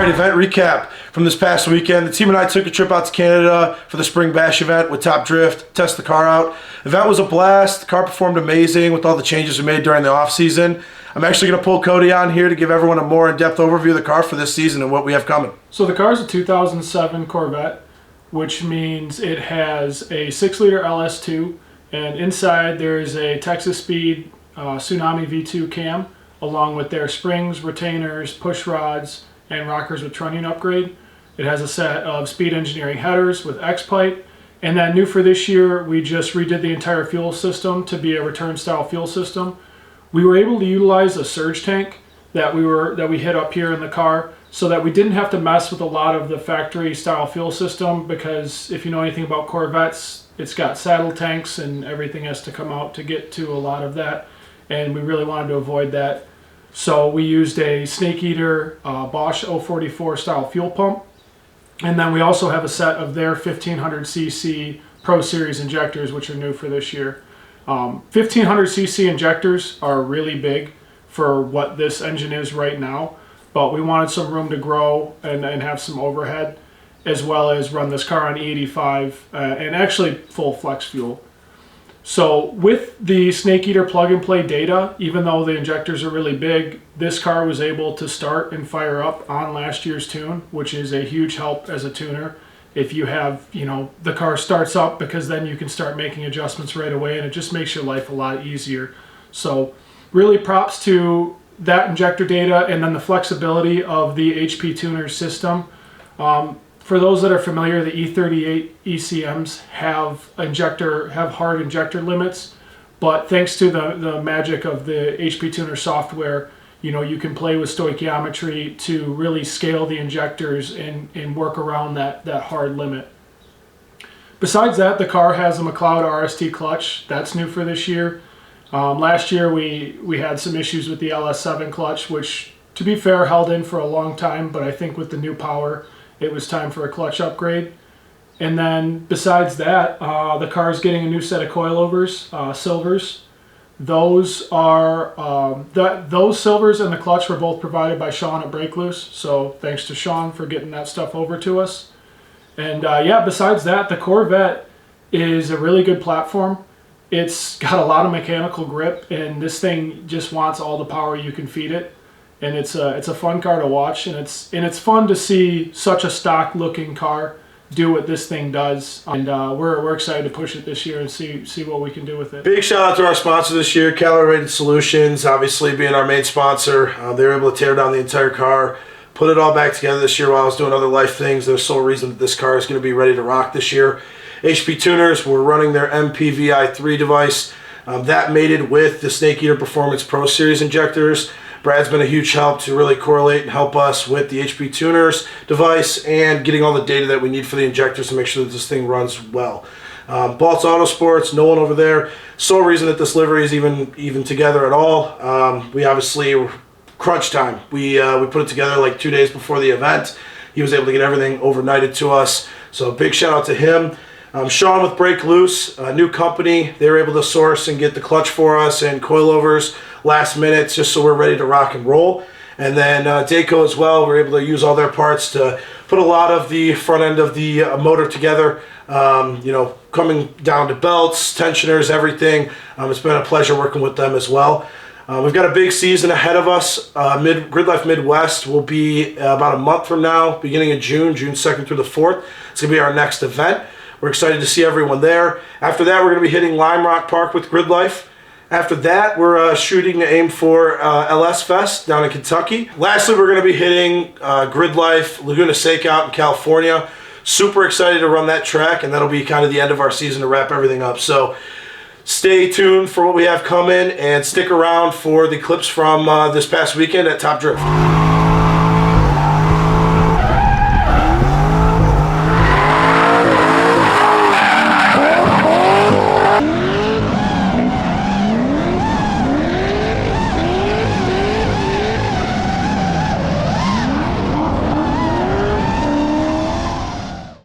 right, event recap from this past weekend. The team and I took a trip out to Canada for the Spring Bash event with ToppDrift, test the car out. Event was a blast. The car performed amazing with all the changes we made during the off season. I'm actually going to pull Cody on here to give everyone a more in-depth overview of the car for this season and what we have coming. So the car is a 2007 Corvette, which means it has a 6-liter LS2, and inside there is a Texas Speed Tsunami V2 cam, along with their springs, retainers, push rods, and rockers with trunnion upgrade. It has a set of Speed Engineering headers with X-pipe, and then new for this year, we just redid the entire fuel system to be a return style fuel system. We were able to utilize a surge tank that we hit up here in the car, so that we didn't have to mess with a lot of the factory style fuel system, because if you know anything about Corvettes, it's got saddle tanks and everything has to come out to get to a lot of that, and we really wanted to avoid that. So we used a Snake Eater Bosch 044 style fuel pump, and then we also have a set of their 1500cc Pro Series injectors, which are new for this year. 1500cc injectors are really big for what this engine is right now, but we wanted some room to grow and have some overhead, as well as run this car on E85 and actually full flex fuel. So with the Snake Eater plug-and-play data, even though the injectors are really big, this car was able to start and fire up on last year's tune, which is a huge help as a tuner. If you have, the car starts up, because then you can start making adjustments right away, and it just makes your life a lot easier. So really props to that injector data, and then the flexibility of the HP tuner system. For those that are familiar, the E38 ECMs have hard injector limits, but thanks to the magic of the HP tuner software, you can play with stoichiometry to really scale the injectors and work around that hard limit. Besides that, the car has a McLeod RST clutch. That's new for this year. Last year we had some issues with the LS7 clutch, which, to be fair, held in for a long time, but I think with the new power, it was time for a clutch upgrade. And then besides that, the car is getting a new set of coilovers, silvers. Those silvers and the clutch were both provided by Sean at Break Loose, so thanks to Sean for getting that stuff over to us. And yeah, besides that, the Corvette is a really good platform. It's got a lot of mechanical grip, and this thing just wants all the power you can feed it. And it's a fun car to watch, and it's fun to see such a stock looking car do what this thing does, and we're excited to push it this year and see what we can do with it. Big shout out to our sponsor this year, Calibrated Solutions, obviously being our main sponsor. They were able to tear down the entire car, put it all back together this year while I was doing other life things. They're the sole reason that this car is going to be ready to rock this year. HP Tuners were running their MPVI3 device. That mated with the Snake Eater Performance Pro Series injectors. Brad's been a huge help to really correlate and help us with the HP Tuners device and getting all the data that we need for the injectors to make sure that this thing runs well. Baltz Autosports, no one over there. Sole reason that this livery is even together at all. We obviously, crunch time. We put it together like 2 days before the event. He was able to get everything overnighted to us. So big shout out to him. Sean with Break Loose, a new company. They were able to source and get the clutch for us and coilovers last minute, just so we're ready to rock and roll. And then Dayco as well, we're able to use all their parts to put a lot of the front end of the motor together, coming down to belts, tensioners, everything. It's been a pleasure working with them as well. We've got a big season ahead of us. Grid Life Midwest will be about a month from now, beginning of June 2nd through the 4th. It's going to be our next event. We're excited to see everyone there. After that, we're going to be hitting Lime Rock Park with Grid Life. After that, we're shooting to aim for LS Fest down in Kentucky. Lastly, we're going to be hitting Grid Life Laguna Seca out in California. Super excited to run that track, and that'll be kind of the end of our season to wrap everything up. So stay tuned for what we have coming, and stick around for the clips from this past weekend at ToppDrift.